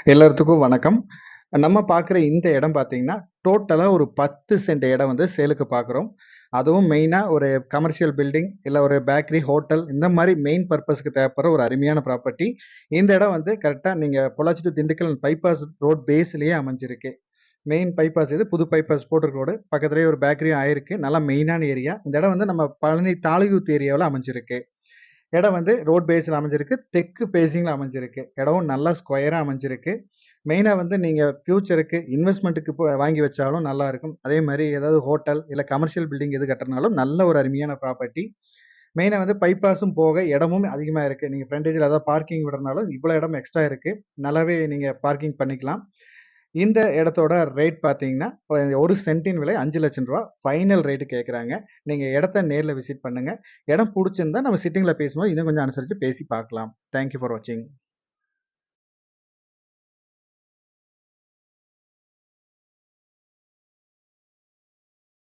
எல்லாத்துக்கும் வணக்கம். நம்ம பார்க்குற இந்த இடம் பார்த்தீங்கன்னா, டோட்டலா ஒரு 10 சென்ட் இடம் வந்து சேலுக்கு பார்க்குறோம். அதுவும் மெயினா ஒரு கமர்ஷியல் பில்டிங், இல்ல ஒரு பேக்கரி, ஹோட்டல் இந்த மாரி மெயின் பர்ப்பஸ்க்கு தேவைப்படுற ஒரு அருமையான ப்ராப்பர்ட்டி. இந்த இடம் வந்து கரெக்ட்டா நீங்க Pollachi to Dindigul bypass road பேஸ்லயே அமைஞ்சிருக்கு. மெயின் பைபாஸ் இது. புது பைபாஸ் போட்டிருக்க ரோடு. பக்கத்திலேயே ஒரு பேக்கரியும் ஆயிருக்கு. நல்லா மெயினான ஏரியா. இந்த இடம் வந்து நம்ம பழனி தாழையூத்து ஏரியாவுல அமைஞ்சிருக்கு. இடம் வந்து ரோட் பேஸ்ல அமைஞ்சிருக்கு. தெற்கு ஃபேசிங்ல அமைஞ்சிருக்கு. இடமும் நல்லா ஸ்கொயரா அமைஞ்சிருக்கு. மெயினா வந்து நீங்க ஃபியூச்சருக்கு இன்வெஸ்ட்மென்ட்க்கு வாங்கி வச்சாலும் நல்லா இருக்கும். அதே மாரி ஏதாவது ஹோட்டல், இல்ல கமர்ஷியல் பில்டிங் எது கட்டுறதுனாலும் நல்ல ஒரு அருமையான ப்ராப்பர்ட்டி. மெயினா வந்து பைபாஸும் போக இடமும் அதிகமா இருக்கு. நீங்க ஃப்ரண்டேஜ்ல ஏதாவது பார்க்கிங் விடுறதுனாலும் இவ்வளோ இடம் எக்ஸ்ட்ரா இருக்கு. நல்லாவே நீங்க பார்க்கிங் பண்ணிக்கலாம். இந்த இடத்தோட ரேட் பார்த்தீங்கன்னா, 1 சென்ட்டின் விலை ரூ. 5,00,000 ஃபைனல் ரேட் கேட்குறாங்க. நீங்க இடத்த நேர்ல விசிட் பண்ணுங்க. இடம் புடிச்சிருந்தா நம்ம சிட்டிங்ல பேசும்போது இன்னும் கொஞ்சம் அனுசரிச்சு பேசி பார்க்கலாம். தேங்க் யூ ஃபார் வாட்சிங்.